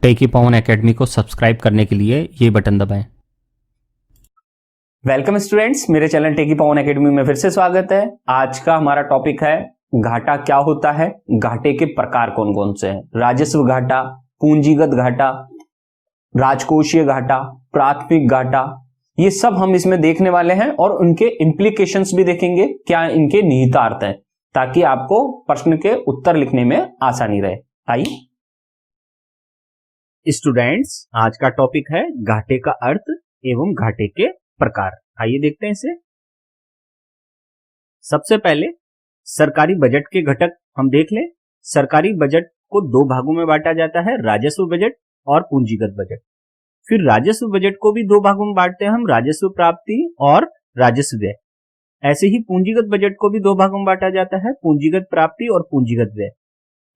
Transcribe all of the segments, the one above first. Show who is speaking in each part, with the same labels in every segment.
Speaker 1: टेकी पवन academy को subscribe करने के लिए ये बटन दबाएं।
Speaker 2: वेलकम स्टूडेंट्स, मेरे चैनल टेकी पवन एकेडमी में फिर से स्वागत है। आज का हमारा टॉपिक है घाटा क्या होता है, घाटे के प्रकार कौन कौन से हैं। राजस्व घाटा, पूंजीगत घाटा, राजकोषीय घाटा, प्राथमिक घाटा, ये सब हम इसमें देखने वाले हैं और उनके इम्प्लीकेशंस भी देखेंगे, क्या इनके निहितार्थ हैं, ताकि आपको प्रश्न के उत्तर लिखने में आसानी रहे। आइए स्टूडेंट्स, आज का टॉपिक है घाटे का अर्थ एवं घाटे के प्रकार। आइए देखते हैं इसे। सबसे पहले सरकारी बजट के घटक हम देख लें। सरकारी बजट को दो भागों में बांटा जाता है, राजस्व बजट और पूंजीगत बजट। फिर राजस्व बजट को भी दो भागों में बांटते हैं हम, राजस्व प्राप्ति और राजस्व व्यय। ऐसे ही पूंजीगत बजट को भी दो भागों में बांटा जाता है, पूंजीगत प्राप्ति और पूंजीगत व्यय।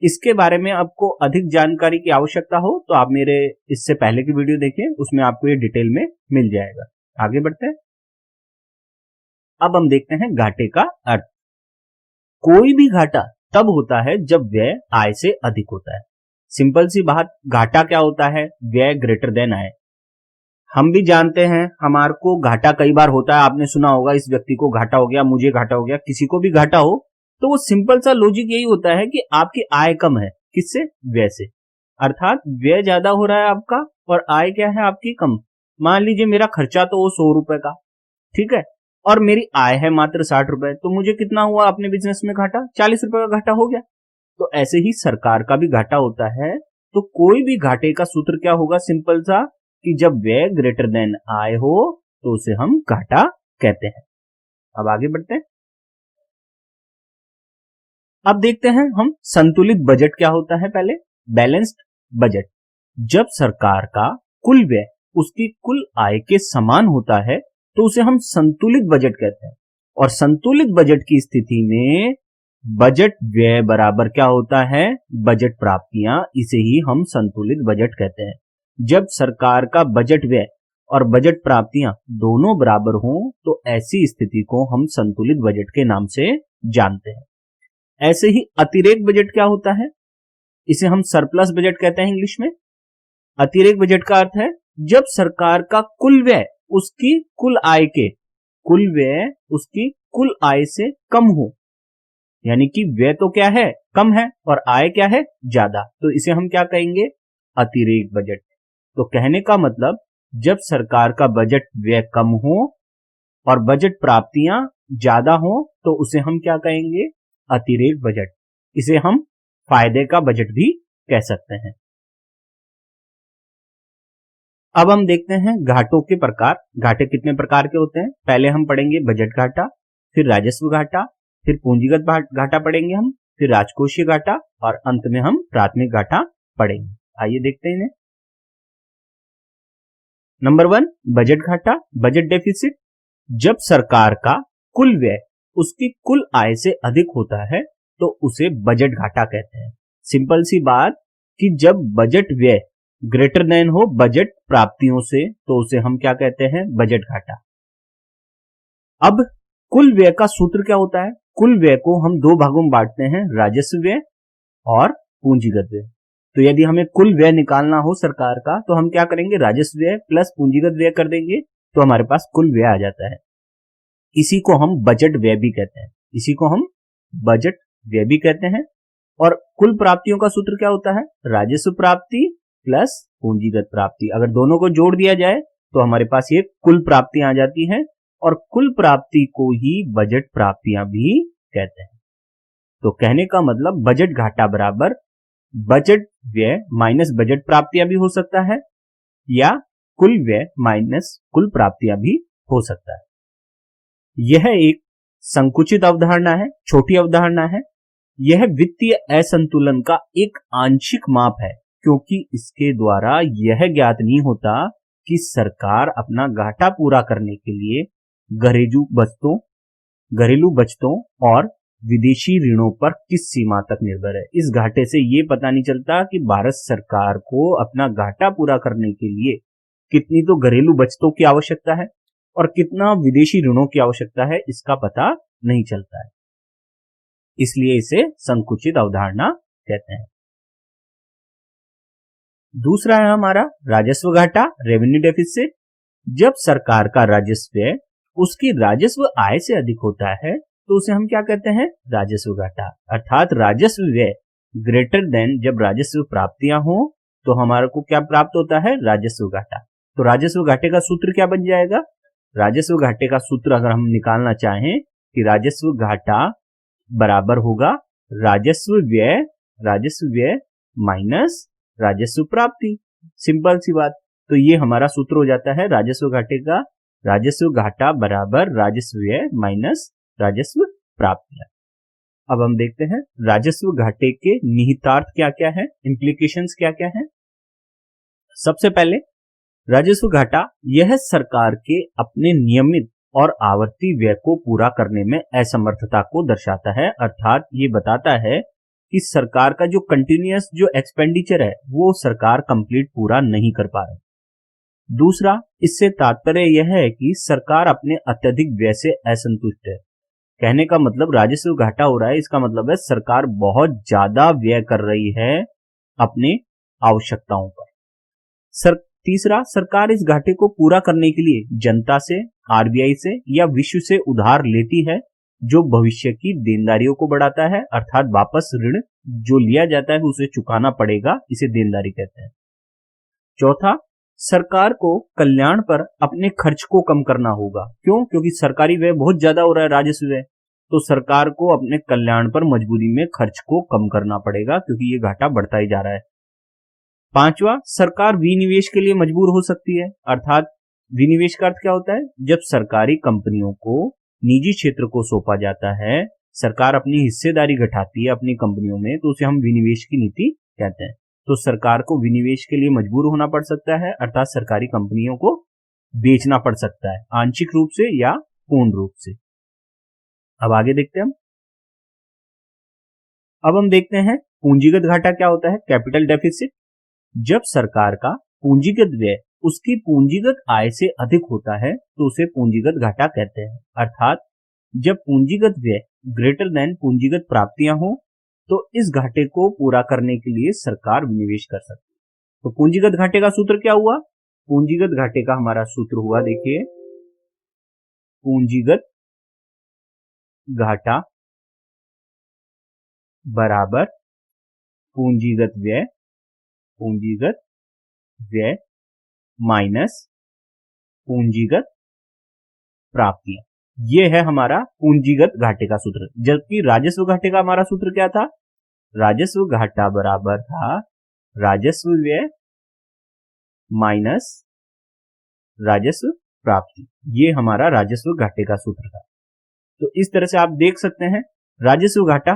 Speaker 2: इसके बारे में आपको अधिक जानकारी की आवश्यकता हो तो आप मेरे इससे पहले की वीडियो देखें, उसमें आपको ये डिटेल में मिल जाएगा। आगे बढ़ते हैं। अब हम देखते हैं घाटे का अर्थ। कोई भी घाटा तब होता है जब व्यय आय से अधिक होता है। सिंपल सी बात, घाटा क्या होता है? व्यय ग्रेटर देन आय। हम भी जानते हैं हमारे को घाटा कई बार होता है। आपने सुना होगा इस व्यक्ति को घाटा हो गया, मुझे घाटा हो गया, किसी को भी घाटा हो तो वो सिंपल सा लॉजिक यही होता है कि आपकी आय कम है। किससे? व्यय से। अर्थात व्यय ज्यादा हो रहा है आपका और आय क्या है आपकी? कम। मान लीजिए मेरा खर्चा तो वो 100 रुपए का, ठीक है, और मेरी आय है मात्र 60 रुपए, तो मुझे कितना हुआ अपने बिजनेस में घाटा? 40 रुपए का घाटा हो गया। तो ऐसे ही सरकार का भी घाटा होता है। तो कोई भी घाटे का सूत्र क्या होगा? सिंपल सा, कि जब व्यय ग्रेटर देन आय हो तो उसे हम घाटा कहते हैं। अब आगे बढ़ते हैं। अब देखते हैं हम संतुलित बजट क्या होता है। पहले बैलेंस्ड बजट। जब सरकार का कुल व्यय उसकी कुल आय के समान होता है तो उसे हम संतुलित बजट कहते हैं। और संतुलित बजट की स्थिति में बजट व्यय बराबर क्या होता है? बजट प्राप्तियां। इसे ही हम संतुलित बजट कहते हैं। जब सरकार का बजट व्यय और बजट प्राप्तियां दोनों बराबर हों तो ऐसी स्थिति को हम संतुलित बजट के नाम से जानते हैं। ऐसे ही अतिरेक बजट क्या होता है? इसे हम सरप्लस बजट कहते हैं इंग्लिश में। अतिरेक बजट का अर्थ है जब सरकार का कुल व्यय उसकी कुल आय से कम हो, यानी कि व्यय तो क्या है? कम है, और आय क्या है? ज्यादा। तो इसे हम क्या कहेंगे? अतिरेक बजट। तो कहने का मतलब, जब सरकार का बजट व्यय कम हो और बजट प्राप्तियां ज्यादा हो तो उसे हम क्या कहेंगे? अतिरेक बजट। इसे हम फायदे का बजट भी कह सकते हैं। अब हम देखते हैं घाटों के प्रकार। घाटे कितने प्रकार के होते हैं? पहले हम पढ़ेंगे बजट घाटा, फिर राजस्व घाटा, फिर पूंजीगत घाटा पढ़ेंगे हम, फिर राजकोषीय घाटा और अंत में हम प्राथमिक घाटा पढ़ेंगे। आइए देखते हैं। नंबर 1, बजट घाटा, बजट डेफिसिट। जब सरकार का कुल व्यय उसकी कुल आय से अधिक होता है तो उसे बजट घाटा कहते हैं। सिंपल सी बात, कि जब बजट व्यय ग्रेटर देन हो बजट प्राप्तियों से तो उसे हम क्या कहते हैं? बजट घाटा। अब कुल व्यय का सूत्र क्या होता है? कुल व्यय को हम दो भागों में बांटते हैं, राजस्व व्यय और पूंजीगत व्यय। तो यदि हमें कुल व्यय निकालना हो सरकार का तो हम क्या करेंगे? राजस्व व्यय प्लस पूंजीगत व्यय कर देंगे तो हमारे पास कुल व्यय आ जाता है। इसी को हम बजट व्यय भी कहते हैं। इसी को हम बजट व्यय भी कहते हैं। और कुल प्राप्तियों का सूत्र क्या होता है? राजस्व प्राप्ति प्लस पूंजीगत प्राप्ति। अगर दोनों को जोड़ दिया जाए तो हमारे पास ये कुल प्राप्तियां आ जाती हैं, और कुल प्राप्ति को ही बजट प्राप्तियां भी कहते हैं। तो कहने का मतलब, बजट घाटा बराबर बजट व्यय माइनस बजट प्राप्तियां भी हो सकता है, या कुल व्यय माइनस कुल प्राप्तियां भी हो सकता है। यह एक संकुचित अवधारणा है, छोटी अवधारणा है। यह वित्तीय असंतुलन का एक आंशिक माप है, क्योंकि इसके द्वारा यह ज्ञात नहीं होता कि सरकार अपना घाटा पूरा करने के लिए घरेलू बचतों और विदेशी ऋणों पर किस सीमा तक निर्भर है। इस घाटे से यह पता नहीं चलता कि भारत सरकार को अपना घाटा पूरा करने के लिए कितनी तो घरेलू बचतों की आवश्यकता है और कितना विदेशी ऋणों की आवश्यकता है, इसका पता नहीं चलता है। इसलिए इसे संकुचित अवधारणा कहते हैं। दूसरा है हमारा राजस्व घाटा, रेवेन्यू डेफिसिट। जब सरकार का राजस्व उसकी राजस्व आय से अधिक होता है तो उसे हम क्या कहते हैं, राजस्व घाटा। अर्थात राजस्व व्यय ग्रेटर देन जब राजस्व प्राप्तियां हो तो हमारे को क्या प्राप्त होता है, राजस्व घाटा। तो राजस्व घाटे का सूत्र क्या बन जाएगा, राजस्व घाटे का सूत्र अगर हम निकालना चाहें कि राजस्व घाटा बराबर होगा राजस्व व्यय माइनस राजस्व प्राप्ति। सिंपल सी बात। तो ये हमारा सूत्र हो जाता है राजस्व घाटे का, राजस्व घाटा बराबर राजस्व व्यय माइनस राजस्व प्राप्तियां। अब हम देखते हैं राजस्व घाटे के निहितार्थ क्या क्या है, इंप्लीकेशंस क्या क्या है। सबसे पहले राजस्व घाटा यह सरकार के अपने नियमित और आवर्ती व्यय को पूरा करने में असमर्थता को दर्शाता है। अर्थात ये बताता है कि सरकार का जो कंटिन्यूअस जो एक्सपेंडिचर है वो सरकार कंप्लीट पूरा नहीं कर पा रही। दूसरा, इससे तात्पर्य यह है कि सरकार अपने अत्यधिक व्यय से असंतुष्ट है। कहने का मतलब राजस्व घाटा हो रहा है, इसका मतलब है सरकार बहुत ज्यादा व्यय कर रही है अपने आवश्यकताओं पर। तीसरा, सरकार इस घाटे को पूरा करने के लिए जनता से, आरबीआई से या विश्व से उधार लेती है, जो भविष्य की देनदारियों को बढ़ाता है। अर्थात वापस ऋण जो लिया जाता है उसे चुकाना पड़ेगा, इसे देनदारी कहते हैं। चौथा, सरकार को कल्याण पर अपने खर्च को कम करना होगा। क्यों? क्योंकि सरकारी व्यय बहुत ज्यादा हो रहा है, राजस्व व्यय, तो सरकार को अपने कल्याण पर मजबूरी में खर्च को कम करना पड़ेगा क्योंकि ये घाटा बढ़ता ही जा रहा है। पांचवा, सरकार विनिवेश के लिए मजबूर हो सकती है। अर्थात विनिवेश का अर्थ क्या होता है, जब सरकारी कंपनियों को निजी क्षेत्र को सौंपा जाता है, सरकार अपनी हिस्सेदारी घटाती है अपनी कंपनियों में, तो उसे हम विनिवेश की नीति कहते हैं। तो सरकार को विनिवेश के लिए मजबूर होना पड़ सकता है, अर्थात सरकारी कंपनियों को बेचना पड़ सकता है, आंशिक रूप से या पूर्ण रूप से। अब आगे देखते हैं हम। अब हम देखते हैं पूंजीगत घाटा क्या होता है, कैपिटल डेफिसिट। जब सरकार का पूंजीगत व्यय उसकी पूंजीगत आय से अधिक होता है तो उसे पूंजीगत घाटा कहते हैं। अर्थात जब पूंजीगत व्यय ग्रेटर देन पूंजीगत प्राप्तियां हो तो इस घाटे को पूरा करने के लिए सरकार विनिवेश कर सकती है। तो पूंजीगत घाटे का सूत्र क्या हुआ, पूंजीगत घाटे का हमारा सूत्र हुआ, देखिए, पूंजीगत घाटा बराबर पूंजीगत व्यय माइनस पूंजीगत प्राप्तियां। ये है हमारा पूंजीगत घाटे का सूत्र। जबकि राजस्व घाटे का हमारा सूत्र क्या था, राजस्व घाटा बराबर था राजस्व व्यय माइनस राजस्व प्राप्ति। ये हमारा राजस्व घाटे का सूत्र था। तो इस तरह से आप देख सकते हैं राजस्व घाटा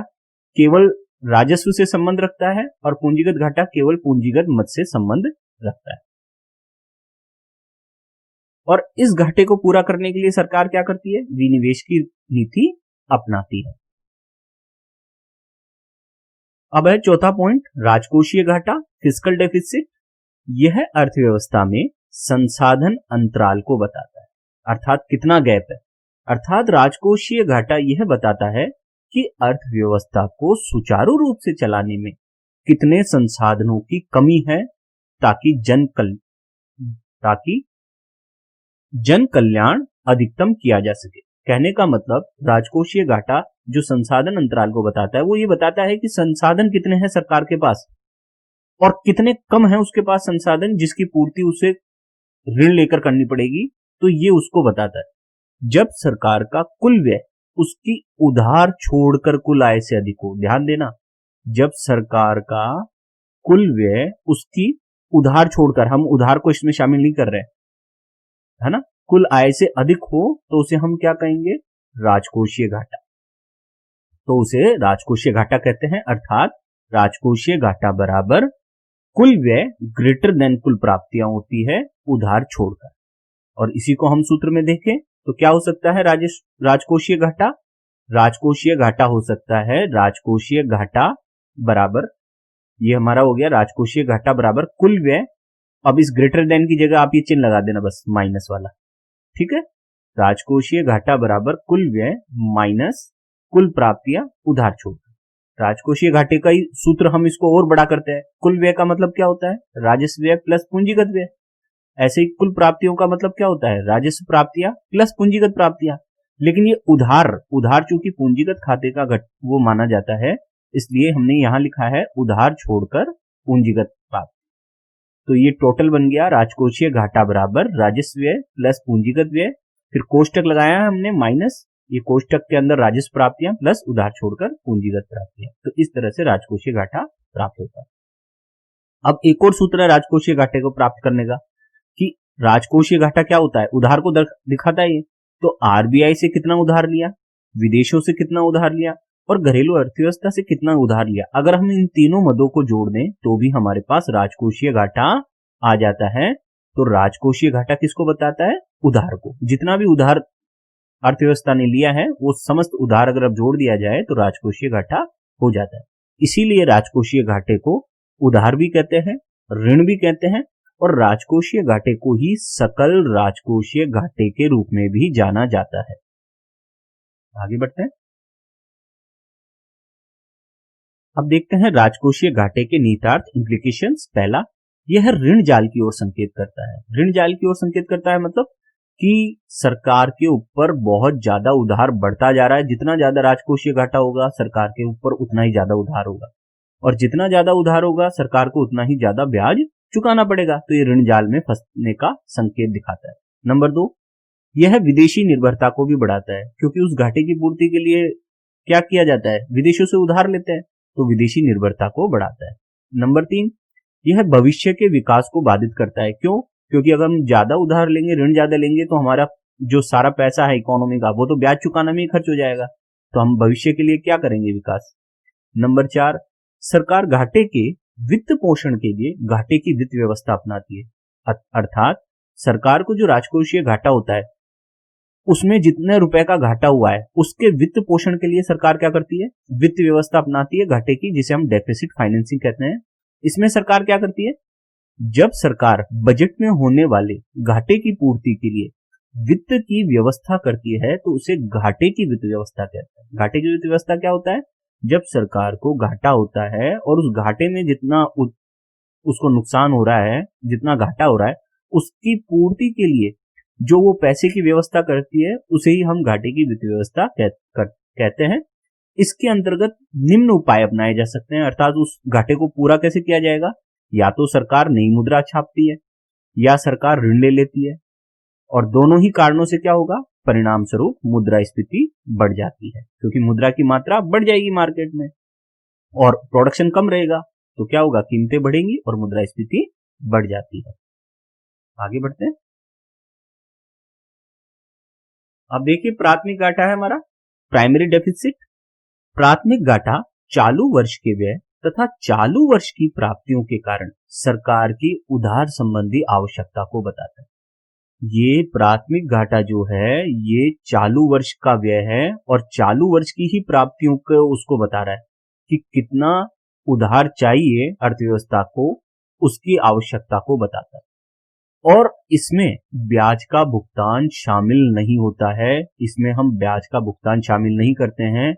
Speaker 2: केवल राजस्व से संबंध रखता है और पूंजीगत घाटा केवल पूंजीगत मद से संबंध रखता है। और इस घाटे को पूरा करने के लिए सरकार क्या करती है, विनिवेश की नीति अपनाती है। अब है चौथा पॉइंट, राजकोषीय घाटा, फिस्कल डेफिसिट। यह अर्थव्यवस्था में संसाधन अंतराल को बताता है, अर्थात कितना गैप है। अर्थात राजकोषीय घाटा यह बताता है कि अर्थव्यवस्था को सुचारू रूप से चलाने में कितने संसाधनों की कमी है ताकि जन कल्याण अधिकतम किया जा सके। कहने का मतलब राजकोषीय घाटा जो संसाधन अंतराल को बताता है वो ये बताता है कि संसाधन कितने हैं सरकार के पास और कितने कम है उसके पास संसाधन जिसकी पूर्ति उसे ऋण लेकर करनी पड़ेगी। तो ये उसको बताता है। जब सरकार का कुल व्यय उसकी उधार छोड़कर कुल आय से अधिक हो, ध्यान देना, जब सरकार का कुल व्यय उसकी उधार छोड़कर, हम उधार को इसमें शामिल नहीं कर रहे है ना, कुल आय से अधिक हो तो उसे हम क्या कहेंगे, राजकोषीय घाटा। तो उसे राजकोषीय घाटा कहते हैं। अर्थात राजकोषीय घाटा बराबर कुल व्यय ग्रेटर देन कुल प्राप्तियां होती है उधार छोड़कर। और इसी को हम सूत्र में देखें तो क्या हो सकता है, राजकोषीय घाटा, राजकोषीय घाटा हो सकता है, राजकोषीय घाटा बराबर, ये हमारा हो गया राजकोषीय घाटा बराबर कुल व्यय। अब इस ग्रेटर देन की जगह आप ये चिन्ह लगा देना बस, माइनस वाला, ठीक है। राजकोषीय घाटा बराबर कुल व्यय माइनस कुल प्राप्तियां उधार छोड़कर। राजकोषीय घाटे का ही सूत्र हम इसको और बड़ा करते हैं। कुल व्यय का मतलब क्या होता है? राजस्व व्यय प्लस पूंजीगत व्यय। ऐसे ही कुल प्राप्तियों का मतलब क्या होता है? राजस्व प्राप्तियां प्लस पूंजीगत प्राप्तियां। लेकिन ये उधार चूंकि पूंजीगत खाते का वो माना जाता है, इसलिए हमने यहां लिखा है उधार छोड़कर पूंजीगत प्राप्ति। तो ये टोटल बन गया राजकोषीय घाटा बराबर राजस्व व्यय प्लस पूंजीगत व्यय, फिर कोष्टक लगाया है हमने माइनस, ये कोष्टक के अंदर राजस्व प्राप्तियां प्लस उधार छोड़कर पूंजीगत प्राप्तियां। तो इस तरह से राजकोषीय घाटा प्राप्त होता है। अब एक और सूत्र है राजकोषीय घाटे को प्राप्त करने का कि राजकोषीय घाटा क्या होता है? उधार को दिखाता है ये। तो आरबीआई से कितना उधार लिया, विदेशों से कितना उधार लिया और घरेलू अर्थव्यवस्था से कितना उधार लिया। अगर हम इन तीनों मदों को जोड़ दें तो भी हमारे पास राजकोषीय घाटा आ जाता है। तो राजकोषीय घाटा किसको बताता है? उधार को। जितना भी उधार अर्थव्यवस्था ने लिया है वो समस्त उधार अगर अब जोड़ दिया जाए तो राजकोषीय घाटा हो जाता है। इसीलिए राजकोषीय घाटे को उधार भी कहते हैं, ऋण भी कहते हैं और राजकोषीय घाटे को ही सकल राजकोषीय घाटे के रूप में भी जाना जाता है। आगे बढ़ते हैं। अब देखते हैं राजकोषीय घाटे के निहितार्थ इंप्लीकेशंस। पहला, यह ऋण जाल की ओर संकेत करता है। ऋण जाल की ओर संकेत करता है मतलब कि सरकार के ऊपर बहुत ज्यादा उधार बढ़ता जा रहा है। जितना ज्यादा राजकोषीय घाटा होगा सरकार के ऊपर उतना ही ज्यादा उधार होगा और जितना ज्यादा उधार होगा सरकार को उतना ही ज्यादा ब्याज चुकाना पड़ेगा। तो ये ऋण जाल में फंसने का संकेत दिखाता है। नंबर 2, यह विदेशी निर्भरता को भी बढ़ाता है क्योंकि उस घाटे की पूर्ति के लिए क्या किया जाता है? विदेशों से उधार लेते हैं, तो विदेशी निर्भरता को बढ़ाता है। नंबर 3, यह भविष्य के विकास को बाधित करता है। क्यों? क्योंकि अगर हम ज्यादा उधार लेंगे, ऋण ज्यादा लेंगे तो हमारा जो सारा पैसा है इकोनॉमी का वो तो ब्याज चुकाने में ही खर्च हो जाएगा। तो हम भविष्य के लिए क्या करेंगे? विकास। नंबर 4, सरकार घाटे के वित्त पोषण के लिए घाटे की वित्त व्यवस्था अपनाती है। अर्थात सरकार को जो राजकोषीय घाटा होता है उसमें जितने रुपए का घाटा हुआ है उसके वित्त पोषण के लिए सरकार क्या करती है? वित्त व्यवस्था अपनाती है घाटे की, जिसे हम डेफिसिट फाइनेंसिंग कहते हैं। इसमें सरकार क्या करती है? जब सरकार बजट में होने वाले घाटे की पूर्ति के लिए वित्त की व्यवस्था करती है तो उसे घाटे की वित्त व्यवस्था कहते हैं। घाटे की वित्त व्यवस्था क्या होता है? जब सरकार को घाटा होता है और उस घाटे में जितना उसको नुकसान हो रहा है, जितना घाटा हो रहा है, उसकी पूर्ति के लिए जो वो पैसे की व्यवस्था करती है उसे ही हम घाटे की वित्त व्यवस्था कहते हैं। इसके अंतर्गत निम्न उपाय अपनाए जा सकते हैं। अर्थात उस घाटे को पूरा कैसे किया जाएगा? या तो सरकार नई मुद्रा छापती है या सरकार ऋण ले लेती है और दोनों ही कारणों से क्या होगा? परिणाम स्वरूप मुद्रास्फीति बढ़ जाती है क्योंकि मुद्रा की मात्रा बढ़ जाएगी मार्केट में और प्रोडक्शन कम रहेगा तो क्या होगा? कीमतें बढ़ेंगी और मुद्रास्फीति बढ़ जाती है। आगे बढ़ते हैं। अब देखिए प्राथमिक घाटा है हमारा प्राइमरी डेफिसिट। प्राथमिक घाटा चालू वर्ष के व्यय तथा चालू वर्ष की प्राप्तियों के कारण सरकार की उधार संबंधी आवश्यकता को बताता है। ये प्राथमिक घाटा जो है ये चालू वर्ष का व्यय है और चालू वर्ष की ही प्राप्तियों को उसको बता रहा है कि कितना उधार चाहिए अर्थव्यवस्था को, उसकी आवश्यकता को बताता है। और इसमें ब्याज का भुगतान शामिल नहीं होता है, इसमें हम ब्याज का भुगतान शामिल नहीं करते हैं।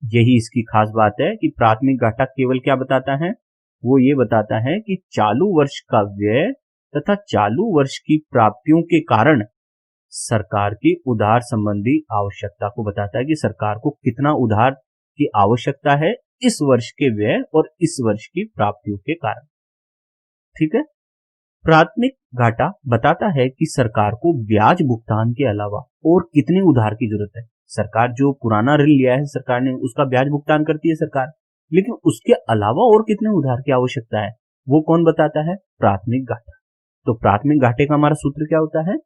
Speaker 2: यही इसकी खास बात है कि प्राथमिक घाटा केवल क्या बताता है? वो ये बताता है कि चालू वर्ष का व्यय तथा चालू वर्ष की प्राप्तियों के कारण सरकार की उधार संबंधी आवश्यकता को बताता है कि सरकार को कितना उधार की आवश्यकता है इस वर्ष के व्यय और इस वर्ष की प्राप्तियों के कारण। ठीक है। प्राथमिक घाटा बताता है कि सरकार को ब्याज भुगतान के अलावा और कितने उधार की जरूरत है। सरकार जो पुराना ऋण लिया है सरकार ने, उसका ब्याज भुगतान करती है सरकार, लेकिन उसके अलावा और कितने उधार की आवश्यकता है वो कौन बताता है? प्राथमिक घाटा। तो प्राथमिक घाटे का हमारा सूत्र क्या होता है?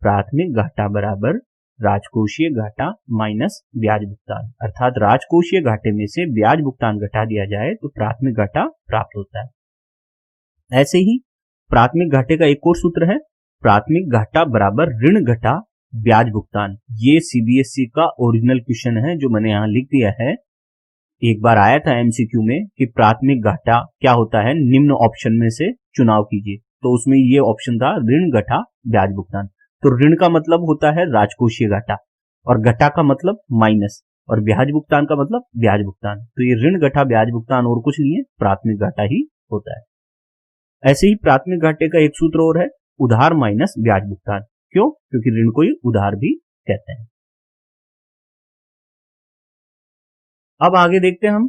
Speaker 2: प्राथमिक घाटा बराबर राजकोषीय घाटा माइनस ब्याज भुगतान। अर्थात राजकोषीय घाटे में से ब्याज भुगतान घटा दिया जाए तो प्राथमिक घाटा प्राप्त होता है। ऐसे ही प्राथमिक घाटे का एक और सूत्र है प्राथमिक घाटा बराबर ऋण घटा ब्याज भुगतान। ये सीबीएसई का ओरिजिनल क्वेश्चन है जो मैंने यहां लिख दिया है। एक बार आया था एमसीक्यू में कि प्राथमिक घाटा क्या होता है, निम्न ऑप्शन में से चुनाव कीजिए, तो उसमें ये ऑप्शन था ऋण घटा ब्याज भुगतान। तो ऋण का मतलब होता है राजकोषीय घाटा और घटा का मतलब माइनस, और ब्याज भुगतान का मतलब ब्याज भुगतान। तो ये ऋण घटा ब्याज भुगतान और कुछ नहीं है, प्राथमिक घाटा ही होता है। ऐसे ही प्राथमिक घाटे का एक सूत्र और है, उधार माइनस ब्याज भुगतान। क्यों? क्योंकि ऋण को ही उधार भी कहते हैं। अब आगे देखते हैं हम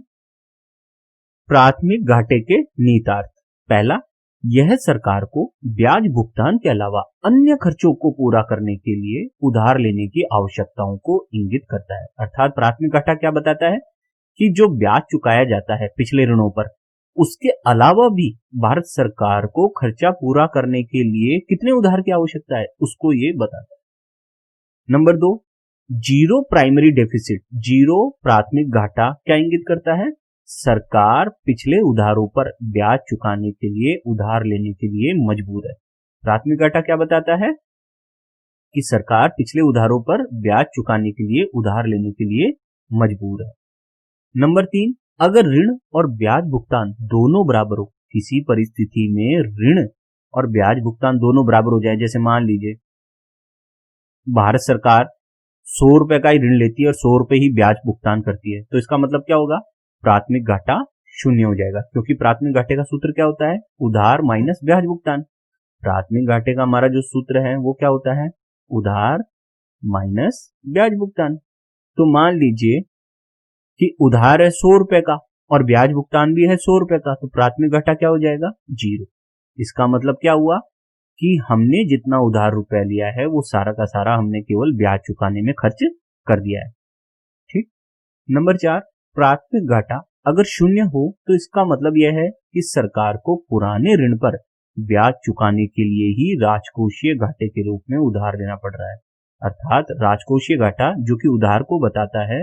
Speaker 2: प्राथमिक घाटे के निहितार्थ। पहला, यह सरकार को ब्याज भुगतान के अलावा अन्य खर्चों को पूरा करने के लिए उधार लेने की आवश्यकताओं को इंगित करता है। अर्थात प्राथमिक घाटा क्या बताता है कि जो ब्याज चुकाया जाता है पिछले ऋणों पर, उसके अलावा भी भारत सरकार को खर्चा पूरा करने के लिए कितने उधार की आवश्यकता है, उसको ये बताता है। Number 2, zero primary deficit. Zero प्राथमिक घाटा क्या इंगित करता है? सरकार पिछले उधारों पर ब्याज चुकाने के लिए उधार लेने के लिए मजबूर है। प्राथमिक घाटा क्या बताता है कि सरकार पिछले उधारों पर ब्याज चुकाने के लिए उधार लेने के लिए मजबूर है। नंबर 3, अगर ऋण और ब्याज भुगतान दोनों बराबर हो, किसी परिस्थिति में ऋण और ब्याज भुगतान दोनों बराबर हो जाए, जैसे मान लीजिए भारत सरकार 100 रुपए का ही ऋण लेती है और 100 रुपए ही ब्याज भुगतान करती है, तो इसका मतलब क्या होगा? प्राथमिक घाटा शून्य हो जाएगा, क्योंकि प्राथमिक घाटे का सूत्र क्या होता है? उधार माइनस ब्याज भुगतान। प्राथमिक घाटे का हमारा जो सूत्र है वो क्या होता है? उधार माइनस ब्याज भुगतान। तो मान लीजिए कि उधार है 100 रुपए का और ब्याज भुगतान भी है 100 रुपए का, तो प्राथमिक घाटा क्या हो जाएगा? 0। इसका मतलब क्या हुआ कि हमने जितना उधार रुपया लिया है वो सारा का सारा हमने केवल ब्याज चुकाने में खर्च कर दिया है। ठीक। नंबर 4, प्राथमिक घाटा अगर शून्य हो तो इसका मतलब यह है कि सरकार को पुराने ऋण पर ब्याज चुकाने के लिए ही राजकोषीय घाटे के रूप में उधार लेना पड़ रहा है। अर्थात राजकोषीय घाटा जो कि उधार को बताता है,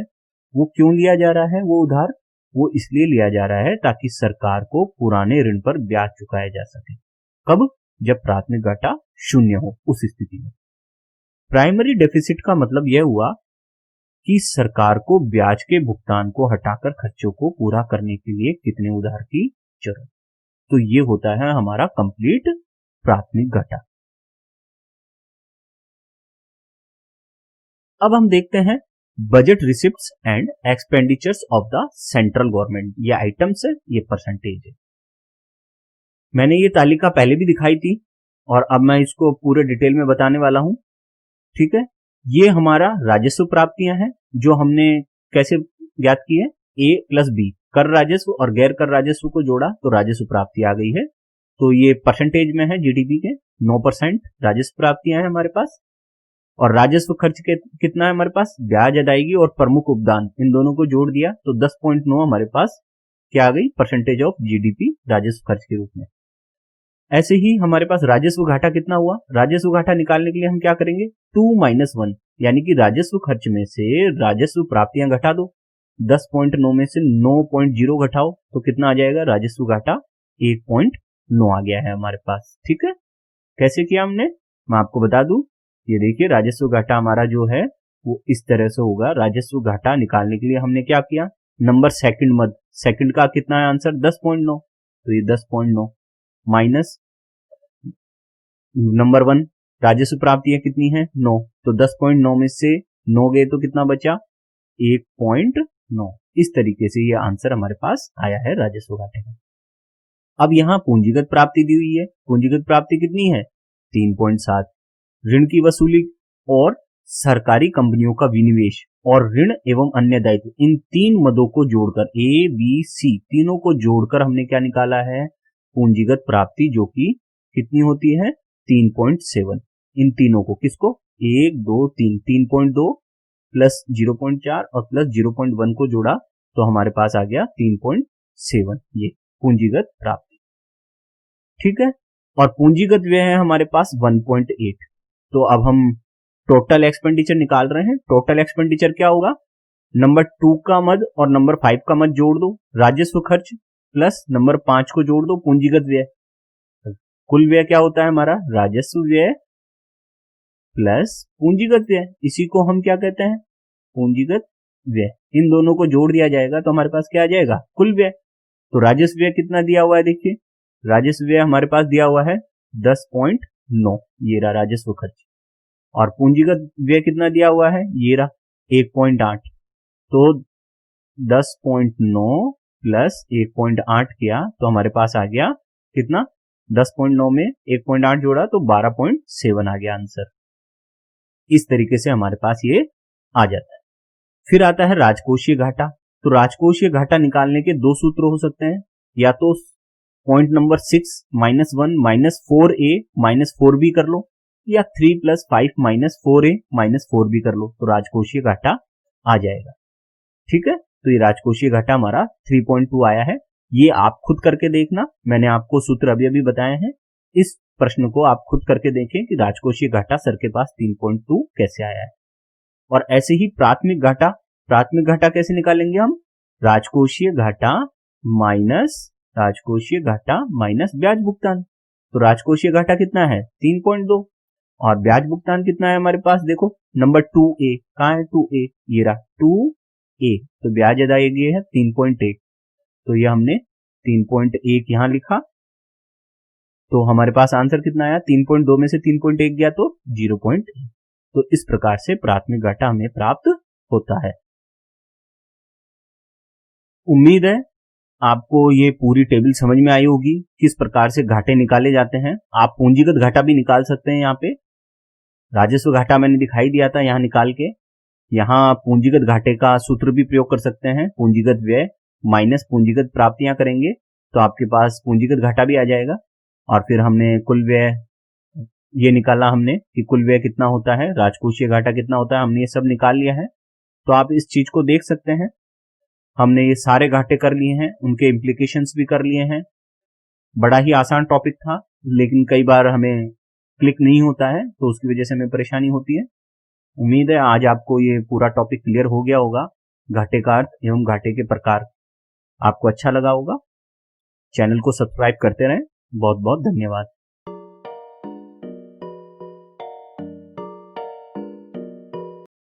Speaker 2: वो क्यों लिया जा रहा है? वो उधार वो इसलिए लिया जा रहा है ताकि सरकार को पुराने ऋण पर ब्याज चुकाया जा सके। कब? जब प्राथमिक घाटा शून्य हो, उस स्थिति में। प्राइमरी डेफिसिट का मतलब यह हुआ कि सरकार को ब्याज के भुगतान को हटाकर खर्चों को पूरा करने के लिए कितने उधार की जरूरत। तो ये होता है हमारा कंप्लीट प्राथमिक घाटा। अब हम देखते हैं budget receipts and expenditures of the central government. ये आइटम्स है, ये परसेंटेज है। मैंने ये तालिका पहले भी दिखाई थी और अब मैं इसको पूरे डिटेल में बताने वाला हूं। ठीक है, ये हमारा राजस्व प्राप्तियां हैं जो हमने कैसे ज्ञात की है? A प्लस B, कर राजस्व और गैर कर राजस्व को जोड़ा तो राजस्व प्राप्ति आ गई है। तो ये परसेंटेज में है जीडीपी के, 9% राजस्व प्राप्तियां हैं हमारे पास। और राजस्व खर्च के कितना है हमारे पास? ब्याज अदायगी और प्रमुख उपदान, इन दोनों को जोड़ दिया तो 10.9 हमारे पास क्या आ गई? परसेंटेज ऑफ जीडीपी राजस्व खर्च के रूप में। ऐसे ही हमारे पास राजस्व घाटा कितना हुआ? राजस्व घाटा निकालने के लिए हम क्या करेंगे? 2 - 1, यानी कि राजस्व खर्च में से राजस्व प्राप्तियां घटा दो। 10.9 में से 9.0 घटाओ तो कितना आ जाएगा? राजस्व घाटा 1.9 आ गया है हमारे पास। ठीक है, कैसे किया हमने मैं आपको बता दूं। ये देखिए राजस्व घाटा हमारा जो है वो इस तरह से होगा। राजस्व घाटा निकालने के लिए हमने क्या किया? नंबर सेकंड मध्य, सेकंड का कितना है आंसर? 10.9, तो ये 10.9 माइनस नंबर 1 राजस्व प्राप्तियां कितनी है? 9, तो 10.9 में से 9 गए तो कितना बचा? 1.9। इस तरीके से ये आंसर हमारे पास आया है राजस्व घाटे का। अब यहां पूंजीगत प्राप्ति दी हुई है। पूंजीगत प्राप्ति कितनी है? 3.7। ऋण की वसूली और सरकारी कंपनियों का विनिवेश और ऋण एवं अन्य दायित्व, इन 3 मदों को जोड़कर A, B, C तीनों को जोड़कर हमने क्या निकाला है? पूंजीगत प्राप्ति, जो कि कितनी होती है? 3.7। इन तीनों को, किसको? 1, 2, 3, 3.2 प्लस 0.4 और प्लस 0.1 को जोड़ा तो हमारे पास आ गया 3.7, ये पूंजीगत प्राप्ति। ठीक है, और पूंजीगत व्यय है हमारे पास 1.8। तो अब हम टोटल एक्सपेंडिचर निकाल रहे हैं। टोटल एक्सपेंडिचर क्या होगा? नंबर 2 का मद और नंबर 5 का मद जोड़ दो, राजस्व खर्च, प्लस नंबर 5 को जोड़ दो, पूंजीगत व्यय। कुल व्यय क्या होता है हमारा? राजस्व व्यय प्लस पूंजीगत व्यय। इसी को हम क्या कहते हैं? पूंजीगत व्यय। इन दोनों को जोड़ दिया जाएगा तो हमारे पास क्या आ जाएगा? कुल व्यय। तो राजस्व व्यय कितना दिया हुआ है? देखिए राजस्व व्यय हमारे पास दिया हुआ है 10.9, ये रहा राजस्व खर्च। और पूंजीगत व्यय कितना दिया हुआ है? ये रहा 1.8। तो 10.9 प्लस 1.8 किया तो हमारे पास आ गया कितना, 10.9 में 1.8 जोड़ा तो 12.7 आ गया आंसर। इस तरीके से हमारे पास ये आ जाता है। फिर आता है राजकोषीय घाटा। तो राजकोषीय घाटा निकालने के दो सूत्र हो सकते हैं, या तो पॉइंट नंबर 6 -1 -4a -4b कर लो, या 3 + 5 -4a -4b कर लो, तो राजकोषीय घाटा आ जाएगा। ठीक है, तो ये राजकोषीय घाटा हमारा 3.2 आया है। ये आप खुद करके देखना, मैंने आपको सूत्र अभी अभी बताए हैं। इस प्रश्न को आप खुद करके देखें कि राजकोषीय घाटा सर के पास 3.2 कैसे आया है। और ऐसे ही प्राथमिक घाटा कैसे निकालेंगे हम, राजकोषीय घाटा माइनस ब्याज भुगतान। तो राजकोषीय घाटा कितना है 3.2 और ब्याज भुगतान कितना है हमारे पास, देखो नंबर 2a, कहां है 2a, ये रहा 2a, तो ब्याज अदायगी है 3.1, तो ये हमने 3.1 यहां लिखा। तो हमारे पास आंसर कितना आया, 3.2 में से 3.1 गया तो 0.1। तो इस प्रकार से प्राथमिक घाटा हमें प्राप्त होता है। उम्मीद है आपको ये पूरी टेबल समझ में आई होगी, किस प्रकार से घाटे निकाले जाते हैं। आप पूंजीगत घाटा भी निकाल सकते हैं। यहाँ पे राजस्व घाटा मैंने दिखाई दिया था यहाँ निकाल के। यहाँ पूंजीगत घाटे का सूत्र भी प्रयोग कर सकते हैं, पूंजीगत व्यय माइनस पूंजीगत प्राप्तियां करेंगे तो आपके पास पूंजीगत घाटा भी आ जाएगा। और फिर हमने कुल व्यय ये निकाला हमने कि कुल व्यय कितना होता है, राजकोषीय घाटा कितना होता है, हमने ये सब निकाल लिया है। तो आप इस चीज को देख सकते हैं, हमने ये सारे घाटे कर लिए हैं, उनके इम्प्लीकेशंस भी कर लिए हैं। बड़ा ही आसान टॉपिक था, लेकिन कई बार हमें क्लिक नहीं होता है तो उसकी वजह से हमें परेशानी होती है। उम्मीद है आज आपको ये पूरा टॉपिक क्लियर हो गया होगा। घाटे का अर्थ एवं घाटे के प्रकार आपको अच्छा लगा होगा। चैनल को सब्सक्राइब करते रहें। बहुत बहुत धन्यवाद।